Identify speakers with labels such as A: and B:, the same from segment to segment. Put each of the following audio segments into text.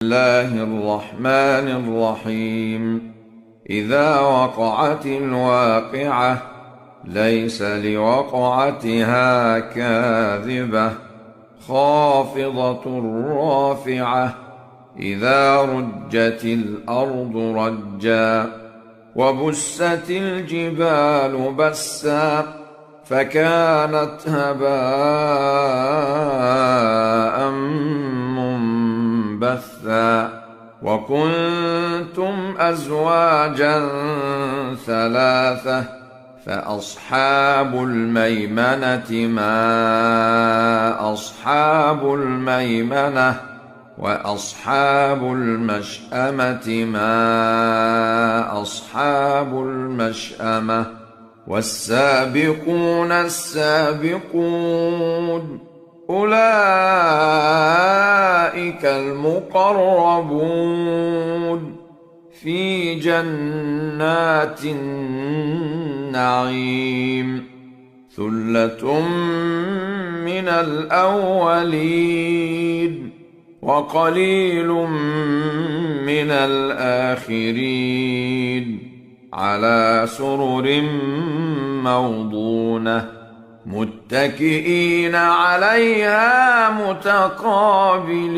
A: الله الرحمن الرحيم. إذا وقعت الواقعة ليس لوقعتها كاذبة خافضة رافعة إذا رجت الأرض رجا وبست الجبال بسا فكانت هباء منبثا وكنتم أزواجا ثلاثة فأصحاب الميمنة ما أصحاب الميمنة وأصحاب المشأمة ما أصحاب المشأمة والسابقون السابقون أولئك المقربون في جنات النعيم ثلة من الأولين وقليل من الآخرين على سرر موضونة متكئين عليها متقابلين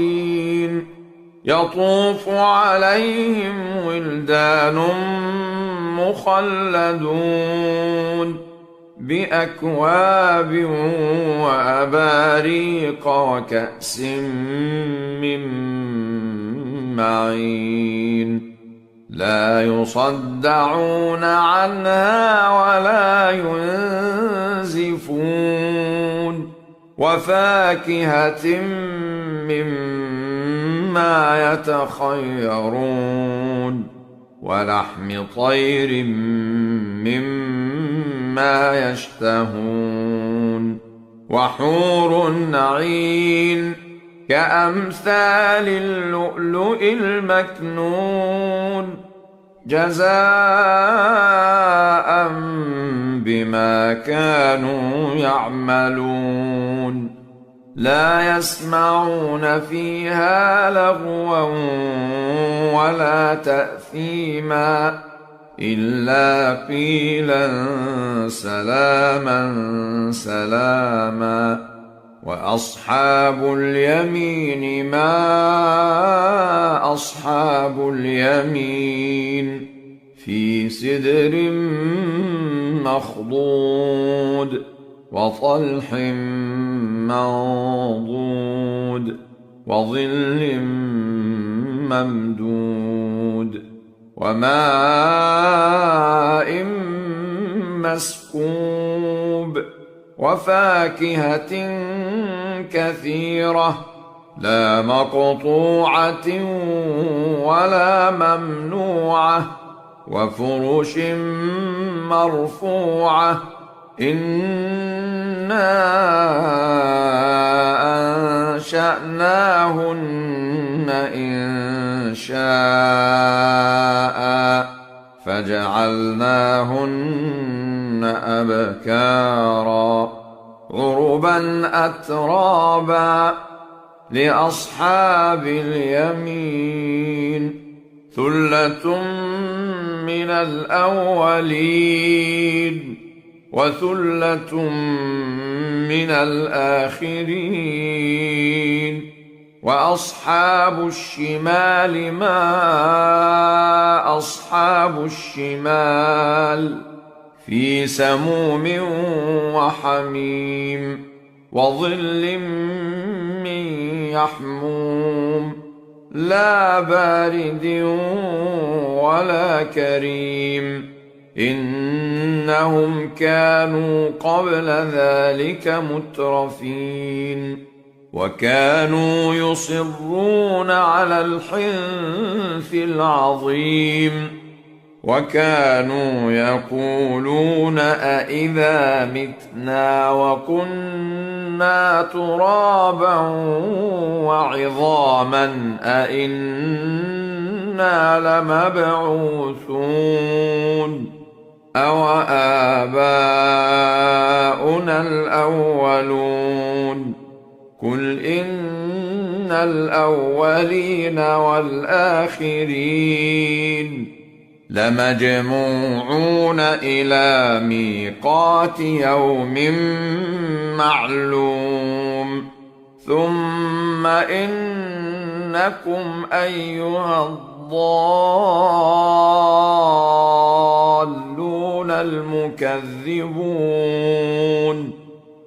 A: يطوف عليهم ولدان مخلدون بأكواب وأباريق وكأس من معين لا يصدعون عنها ولا ينزفون وفاكهة مما يتخيرون ولحم طير مما يشتهون وحور عين كأمثال اللؤلؤ المكنون جزاء بما كانوا يعملون لا يسمعون فيها لغوا ولا تأثيما إلا قيلا سلاما سلاما وأصحاب اليمين ما أصحاب اليمين في سدر مخضود وطلح منضود وظل ممدود وماء مسكوب وفاكهة كثيرة لا مقطوعة ولا ممنوعة وفرش مرفوعة إنا أنشأناهن إنشاء فجعلناهن أبكارا عربا أترابا لأصحاب اليمين ثلة من الأولين وثلة من الآخرين وأصحاب الشمال ما أصحاب الشمال في سموم وحميم وظل من يحموم لا بارد ولا كريم إنهم كانوا قبل ذلك مترفين وكانوا يصرون على الحنث العظيم وكانوا يقولون أإذا متنا وكنا ترابا وعظاما أإنا لمبعوثون أو آباؤنا الأولون قل إن الأولين والآخرين لمجموعون إلى ميقات يوم معلوم ثم إنكم أيها الضالون المكذبون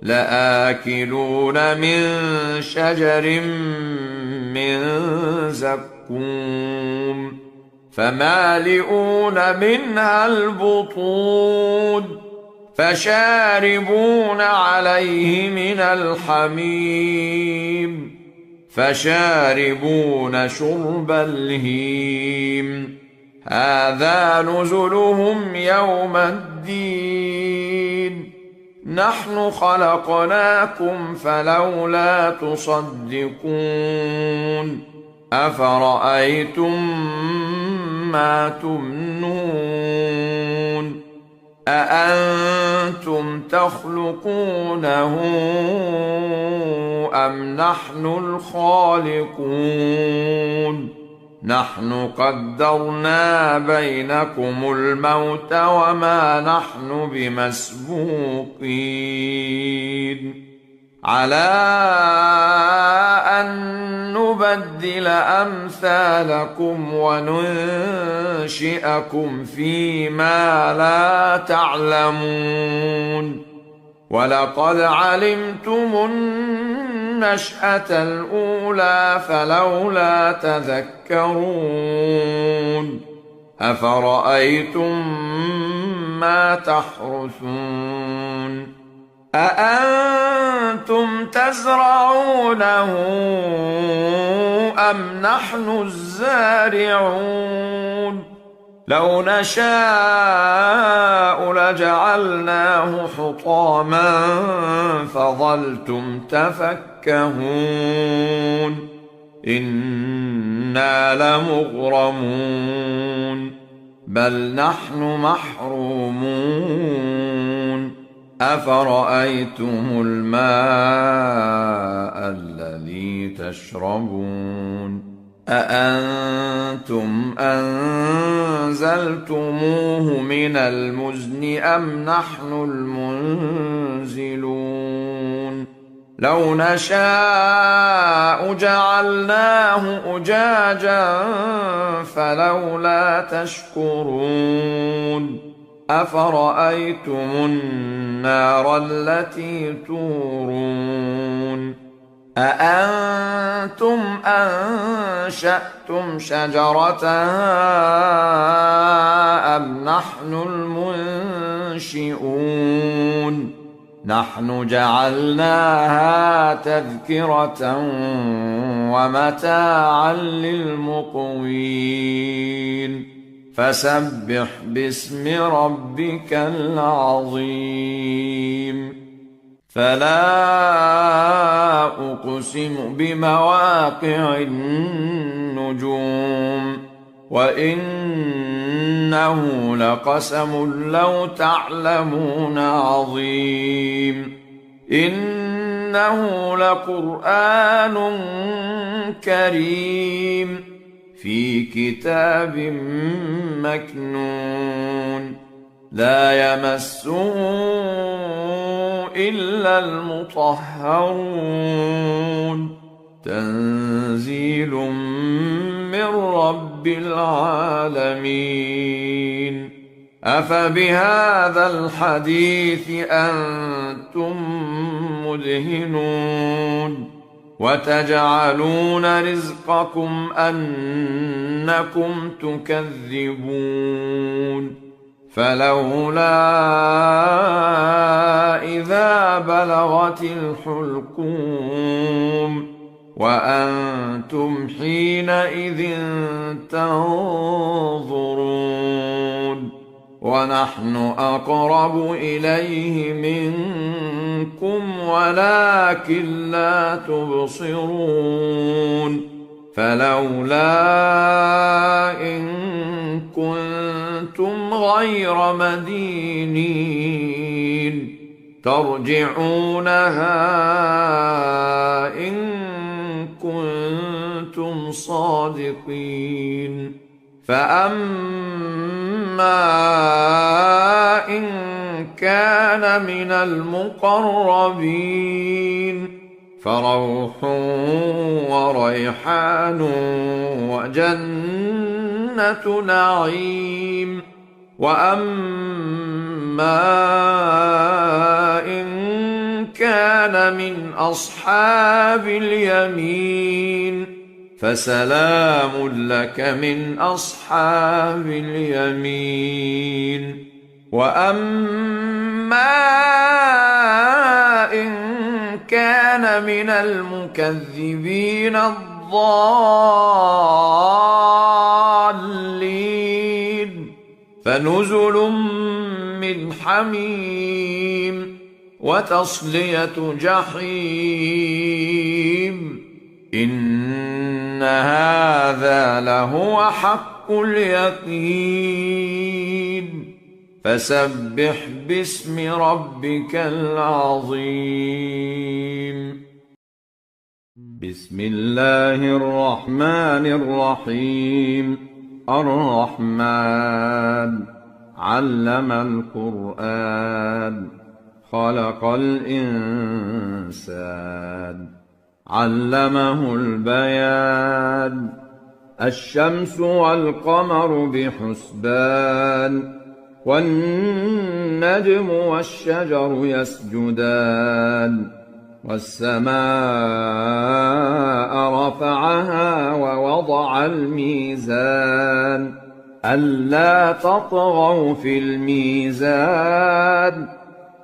A: لآكلون من شجر من زقوم فمالئون منها البطون فشاربون عليه من الحميم فشاربون شرب الهيم هذا نزلهم يوم الدين نحن خلقناكم فلولا تصدقون أفرأيتم ما تمنون أأنتم تخلقونه أم نحن الخالقون نحن قدرنا بينكم الموت وما نحن بمسبوقين على أن نبدل أمثالكم وننشئكم فيما لا تعلمون ولقد علمتم النشأة الأولى فلولا تذكرون أفرأيتم ما تحرثون أأنتم تزرعونه أم نحن الزارعون لو نشاء لجعلناه حطاما فظلتم تفكهون إنا لمغرمون بل نحن محرومون أفرأيتم الماء الذي تشربون أأنتم أنزلتموه من المزن أم نحن المنزلون لو نشاء جعلناه أجاجا فلولا تشكرون أفرأيتم النار التي تورون أأنتم أنشأتم شجرتها أم نحن المنشئون نحن جعلناها تذكرة ومتاعا للمقوين فسبح باسم ربك العظيم فلا أقسم بمواقع النجوم وإنه لقسم لو تعلمون عظيم إنه لقرآن كريم في كتاب مكنون لا يمسه إلا المطهرون تنزيل من رب العالمين أفبهذا الحديث أنتم مدهنون وتجعلون رزقكم أنكم تكذبون فلولا إذا بلغت الحلقوم وأنتم حينئذ تنظرون ونحن أقرب إليه منكم ولكن لا تبصرون فلولا إن كنتم غير مدينين ترجعونها إن كنتم كنتم صادقين. فأما إن كان من المقربين فروح وريحان وجنة نعيم. وأما إن كان من أصحاب اليمين فسلام لك من أصحاب اليمين. وأما إن كان من المكذبين الضالين فنزل من حميم وتصلية جحيم. إن هذا لهو حق اليقين. فسبح باسم ربك العظيم. بسم الله الرحمن الرحيم. الرحمن علم القرآن خلق الإنسان علمه البيان. الشمس والقمر بحسبان والنجم والشجر يسجدان. والسماء رفعها ووضع الميزان ألا تطغوا في الميزان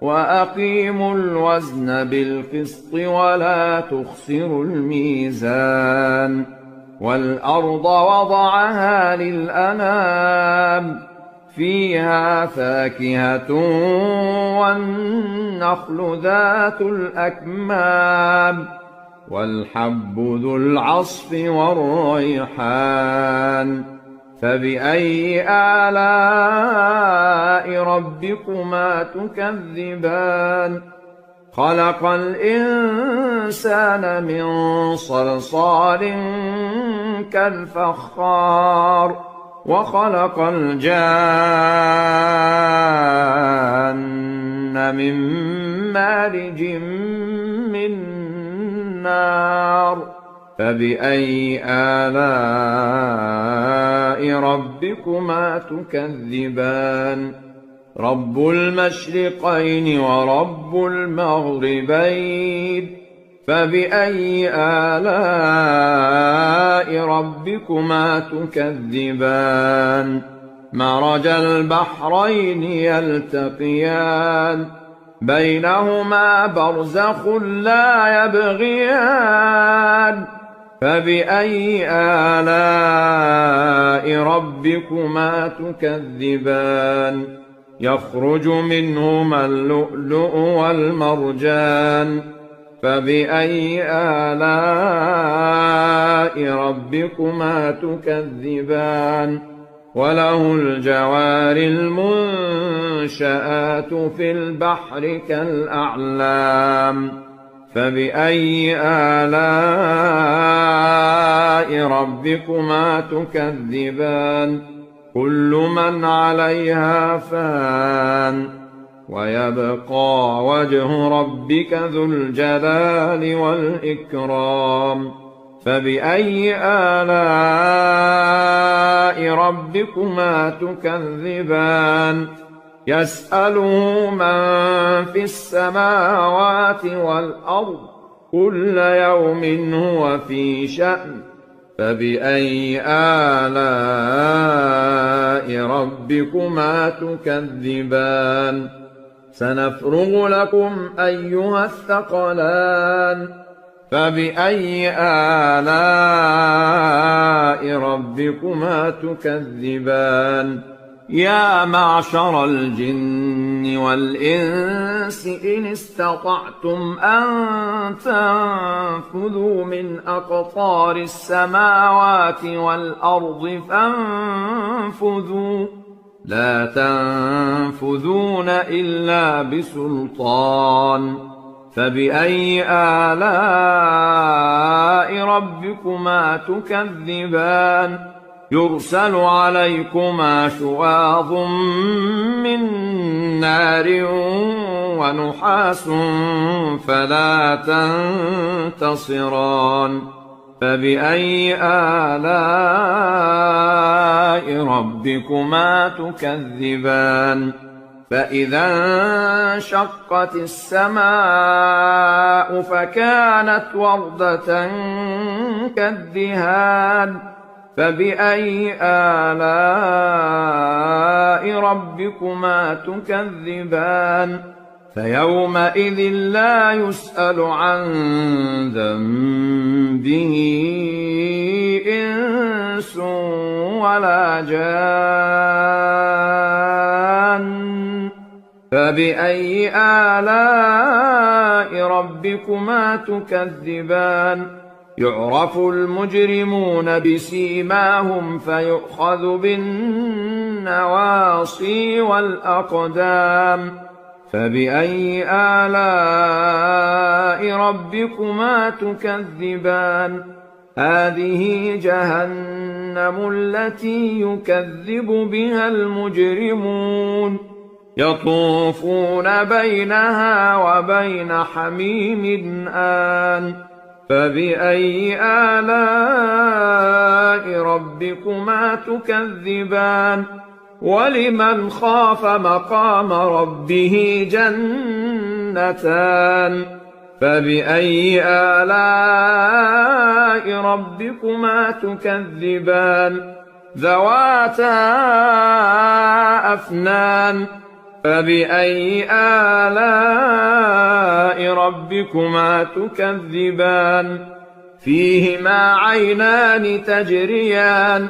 A: وأقيموا الوزن بالقسط ولا تخسروا الميزان. والأرض وضعها للأنام فيها فاكهة والنخل ذات الأكمام والحب ذو العصف والريحان. فبأي آلاء ربكما تكذبان؟ خلق الإنسان من صلصال كالفخار وخلق الجان من مارج من نار. فبأي آلاء ربكما تكذبان؟ رب المشرقين ورب المغربين. فبأي آلاء ربكما تكذبان؟ مرج البحرين يلتقيان بينهما برزخ لا يبغيان. فبأي آلاء ربكما تكذبان؟ يخرج منهما اللؤلؤ والمرجان. فبأي آلاء ربكما تكذبان؟ وله الجوار المنشآت في البحر كالأعلام. فبأي آلاء ربكما تكذبان؟ كل من عليها فان ويبقى وجه ربك ذو الجلال والإكرام. فبأي آلاء ربكما تكذبان؟ يسأله من في السماوات والأرض كل يوم هو في شأن. فبأي آلاء ربكما تكذبان؟ سنفرغ لكم أيها الثقلان. فبأي آلاء ربكما تكذبان؟ يا معشر الجن والإنس إن استطعتم أن تنفذوا من أقطار السماوات والأرض فانفذوا لا تنفذون إلا بسلطان. فبأي آلاء ربكما تكذبان يرسل عليكما شواظ من نار ونحاس فلا تنتصران فبأي آلاء ربكما تكذبان فإذا انشقت السماء فكانت وردة كالدهان فبأي آلاء ربكما تكذبان فيومئذ لا يسأل عن ذنبه إنس ولا جان فبأي آلاء ربكما تكذبان يعرف المجرمون بسيماهم فيؤخذ بالنواصي والأقدام فبأي آلاء ربكما تكذبان هذه جهنم التي يكذب بها المجرمون يطوفون بينها وبين حميم آن فبأي آلاء ربكما تكذبان ولمن خاف مقام ربه جنتان فبأي آلاء ربكما تكذبان ذواتا أفنان فبأي آلاء ربكما تكذبان فيهما عينان تجريان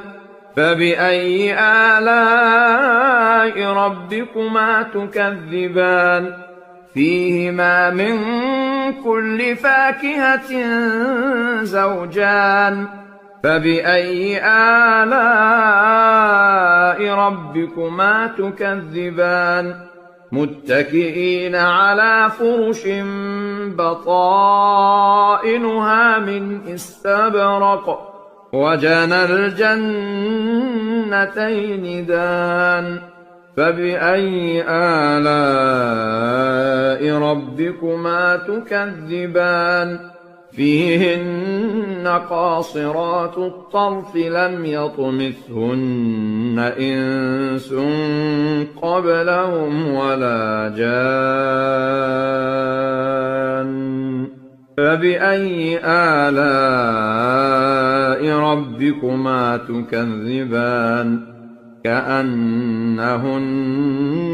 A: فبأي آلاء ربكما تكذبان فيهما من كل فاكهة زوجان فبأي آلاء ربكما تكذبان متكئين على فرش بطائنها من استبرق وجنى الجنتين دان فبأي آلاء ربكما تكذبان فيهن قاصرات الطرف لم يطمثهن إنس قبلهم ولا جان فبأي آلاء ربكما تكذبان كأنهن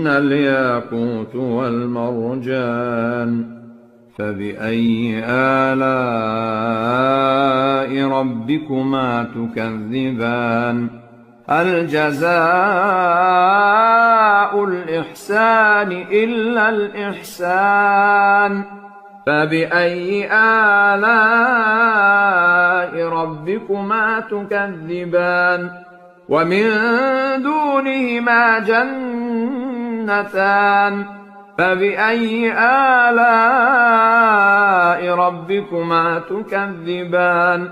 A: الياقوت والمرجان فبأي آلاء ربكما تكذبان هل جزاء الإحسان إلا الإحسان فبأي آلاء ربكما تكذبان ومن دونهما جنتان فبأي آلاء ربكما تكذبان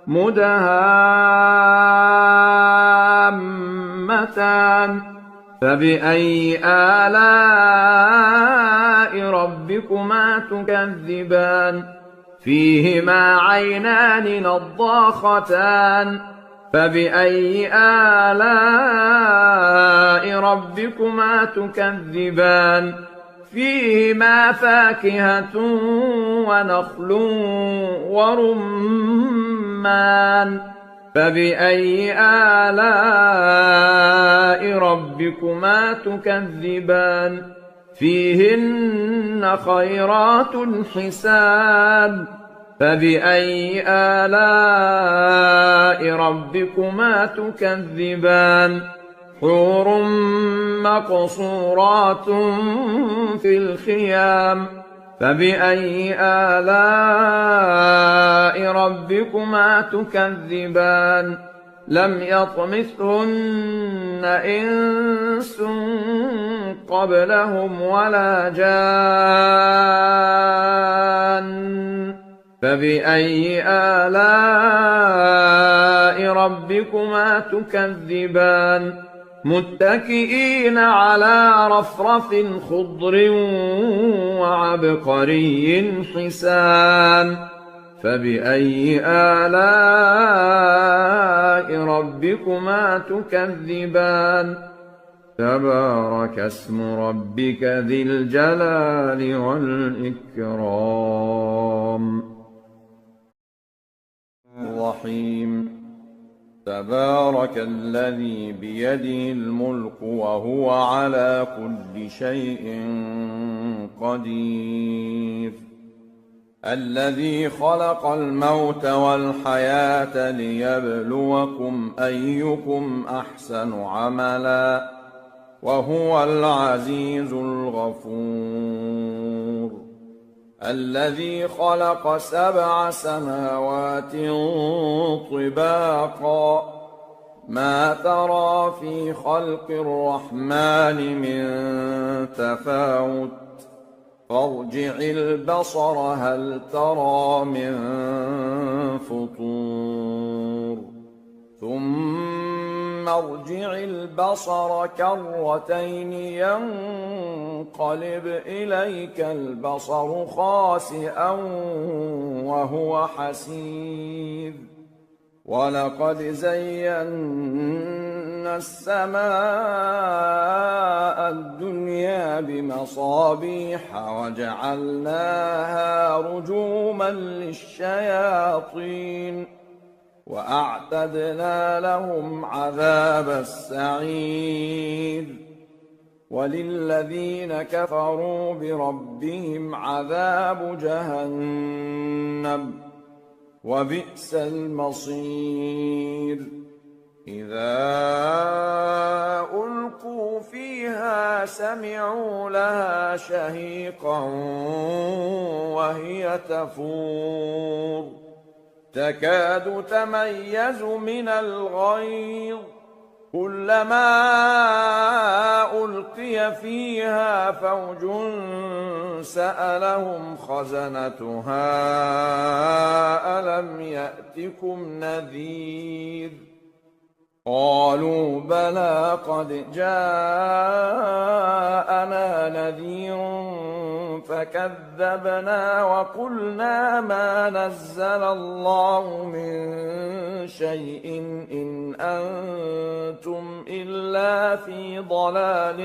A: مدهامتان فبأي آلاء ربكما تكذبان فيهما عينان نضاختان فبأي آلاء ربكما تكذبان فيهما فاكهة ونخل ورمان فبأي آلاء ربكما تكذبان فيهن خيرات حسان فبأي آلاء ربكما تكذبان حور مقصورات في الخيام فبأي آلاء ربكما تكذبان لم يطمثهن إنس قبلهم ولا جان فبأي آلاء ربكما تكذبان متكئين على رفرف خضر وعبقري حسان فبأي آلاء ربكما تكذبان تبارك اسم ربك ذي الجلال والإكرام الرحيم تبارك الذي بيده الملك وهو على كل شيء قدير الذي خلق الموت والحياة ليبلوكم أيكم أحسن عملا وهو العزيز الغفور الذي خلق 7 سماوات طباقا ما ترى في خلق الرحمن من تفاوت فارجع البصر هل ترى من فطور ثم ارجع البصر كرتين ينقلب إليك البصر خاسئا وهو حسير ولقد زينا السماء الدنيا بمصابيح وجعلناها رجوما للشياطين وأعتدنا لهم عذاب السعير وللذين كفروا بربهم عذاب جهنم وبئس المصير إذا ألقوا فيها سمعوا لها شهيقا وهي تفور تكاد تميز من الغيظ كلما ألقي فيها فوج سألهم خزنتها ألم يأتكم نذير قالوا بلى قد جاءنا نذير فكذبنا وقلنا ما نزل الله من شيء إن أنتم إلا في ضلال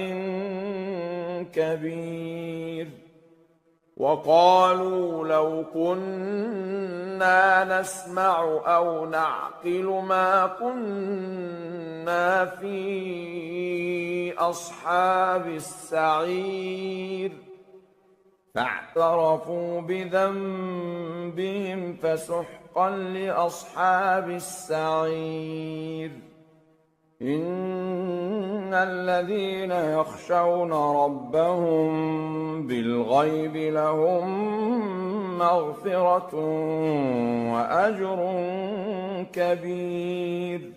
A: كبير وقالوا لو كنا نسمع أو نعقل ما كنا في أصحاب السعير فاعترفوا بذنبهم فسحقا لأصحاب السعير إن الذين يخشون ربهم بالغيب لهم مغفرة وأجر كبير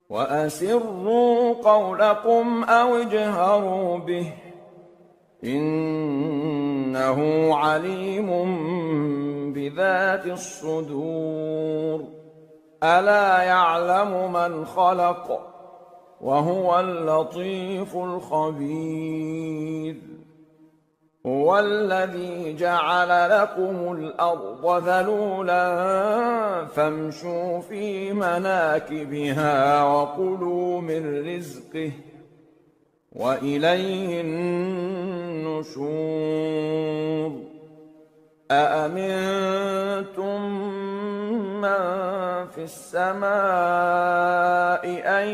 A: وأسروا قولكم أو اجهروا به إنه عليم بذات الصدور ألا يعلم من خلق وهو اللطيف الخبير هو الذي جعل لكم الأرض ذلولا فامشوا في مناكبها وكلوا من رزقه وإليه النشور أأمنتم من في السماء أن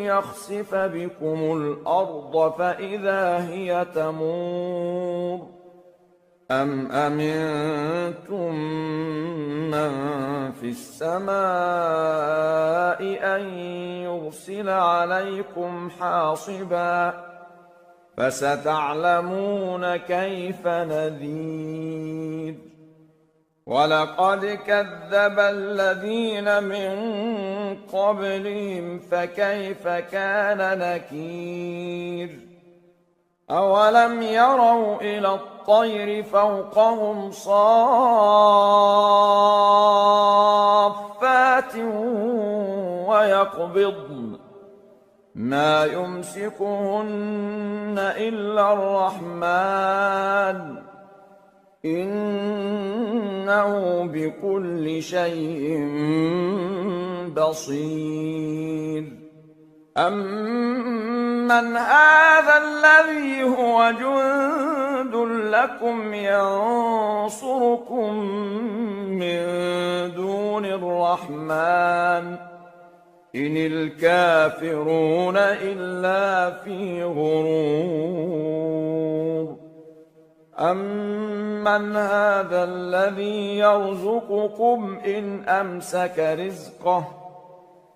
A: يخسف بكم الأرض فإذا هي تمور أم أمنتم من في السماء أن يرسل عليكم حاصبا فستعلمون كيف نذير ولقد كذب الذين من قبلهم فكيف كان نكير أولم يروا إلى الطير فوقهم صافات ويقبضن ما يمسكهن إلا الرحمن إنه بكل شيء بصير أمن هذا الذي هو جند لكم ينصركم من دون الرحمن إن الكافرون إلا في غرور أمن هذا الذي يرزقكم إن أمسك رزقه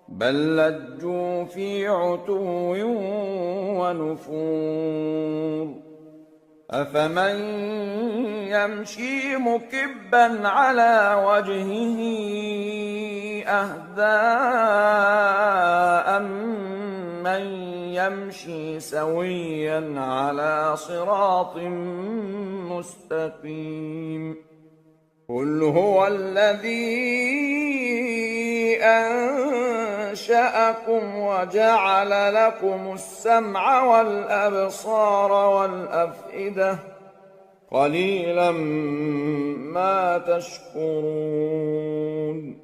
A: بل لجوا في عتو ونفور أفمن يمشي مكبا على وجهه أهدى أمن يمشي سويا على صراط مستقيم قل هو الذي أنشأكم وجعل لكم السمع والأبصار والأفئدة قليلا ما تشكرون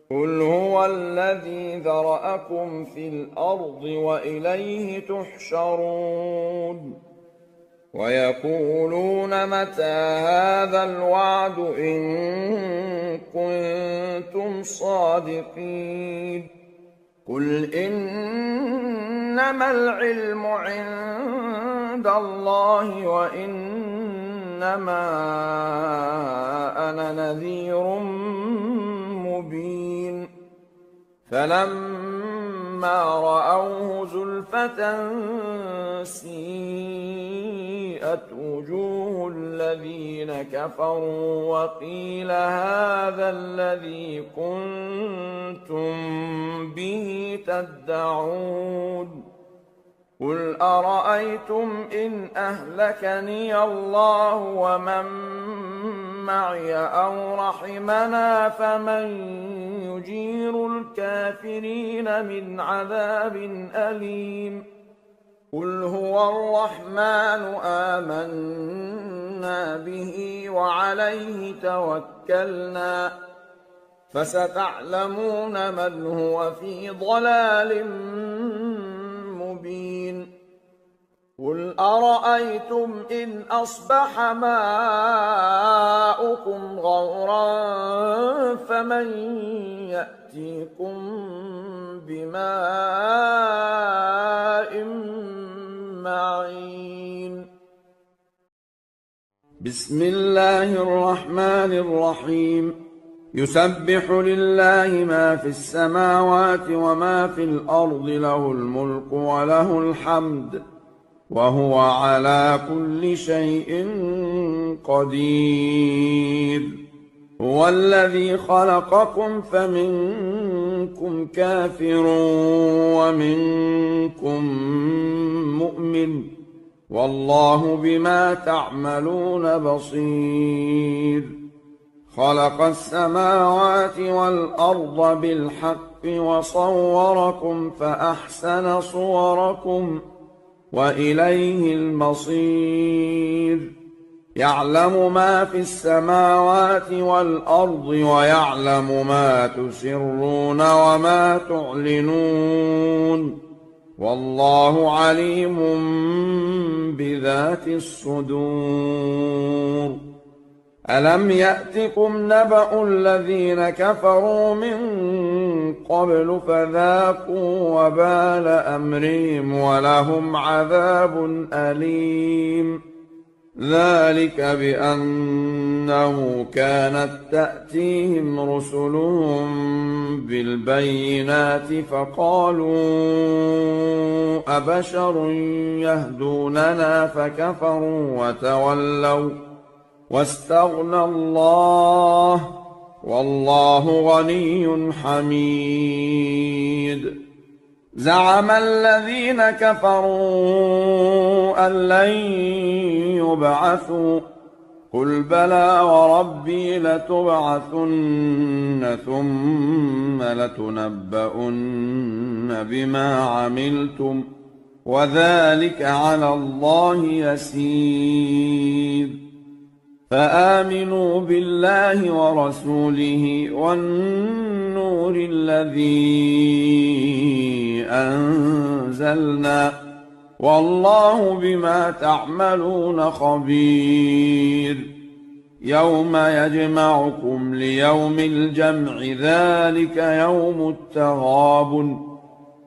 A: قل هو الذي ذرأكم في الأرض وإليه تحشرون ويقولون متى هذا الوعد إن كنتم صادقين قل إنما العلم عند الله وإنما أنا نذير مبين فلما رأوه زلفة سيئت وجوه الذين كفروا وقيل هذا الذي كنتم به تدعون قل أرأيتم إن أهلكني الله ومن معي أو رحمنا فمن يجير الكافرين من عذاب أليم قل هو الرحمن آمنا به وعليه توكلنا فستعلمون من هو في ضلال مبين قل أرأيتم إن أصبح ماؤكم غورا فمن يأتيكم بماء معين بسم الله الرحمن الرحيم يسبح لله ما في السماوات وما في الأرض له الملك وله الحمد وهو على كل شيء قدير هو الذي خلقكم فمنكم كافر ومنكم مؤمن والله بما تعملون بصير خلق السماوات والأرض بالحق وصوركم فأحسن صوركم وإليه المصير يعلم ما في السماوات والأرض ويعلم ما تسرون وما تعلنون والله عليم بذات الصدور ألم يأتكم نبأ الذين كفروا من قبل فذاقوا وبال أمرهم ولهم عذاب أليم ذلك بأنه كانت تأتيهم رسلهم بالبينات فقالوا أبشر يهدوننا فكفروا واستغنى الله، والله غني حميد. زعم الذين كفروا أن لن يبعثوا، قل بلى وربي لتبعثن ثم لتنبؤن بما عملتم، وذلك على الله يسير. فآمنوا بالله ورسوله والنور الذي أنزلنا، والله بما تعملون خبير. يوم يجمعكم ليوم الجمع، ذلك يوم التغابن.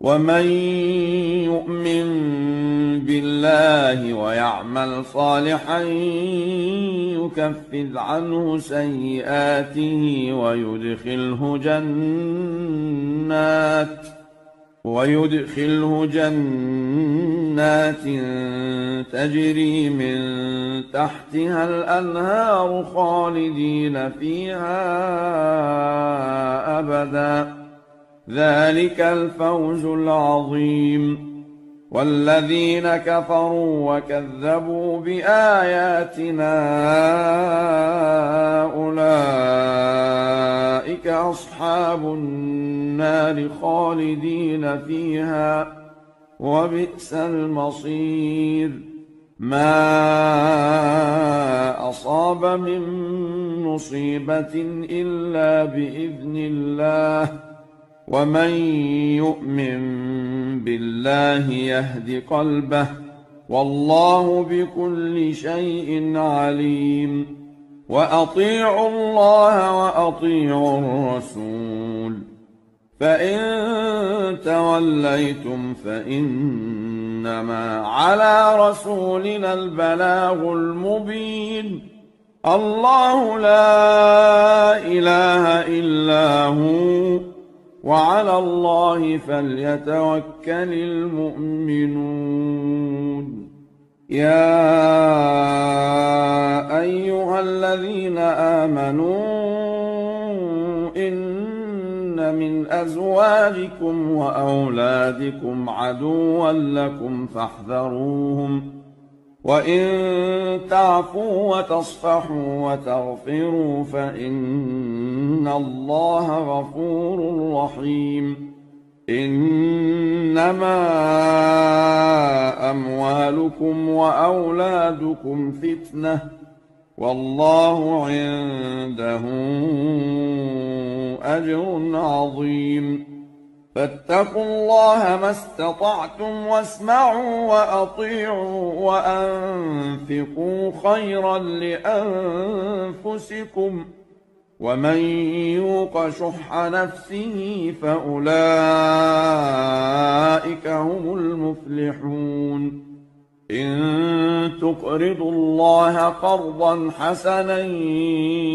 A: ومن يؤمن بالله ويعمل صالحا يكفر عنه سيئاته ويدخله جنات تجري من تحتها الأنهار خالدين فيها أبدا، ذلك الفوز العظيم. والذين كفروا وكذبوا بآياتنا أولئك أصحاب النار خالدين فيها، وبئس المصير. ما أصاب من مصيبة إلا بإذن الله، ومن يؤمن بالله يهد قلبه، والله بكل شيء عليم. وأطيعوا الله وأطيعوا الرسول، فإن توليتم فإنما على رسولنا البلاغ المبين. الله لا إله إلا هو، وعلى الله فليتوكل المؤمنون. يا أيها الذين آمنوا إن من أزواجكم وأولادكم عدوا لكم فاحذروهم، وإن تعفوا وتصفحوا وتغفروا فإن الله غفور رحيم. إنما أموالكم وأولادكم فتنة، والله عنده أجر عظيم. فاتقوا الله ما استطعتم، واسمعوا وأطيعوا وأنفقوا خيرا لأنفسكم، ومن يوق شح نفسه فأولئك هم المفلحون. إن تقرضوا الله قرضا حسنا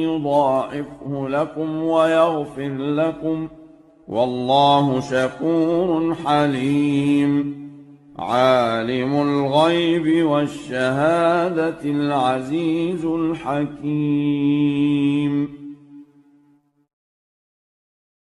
A: يضاعفه لكم ويغفر لكم، والله شكور حليم. عالم الغيب والشهادة العزيز الحكيم.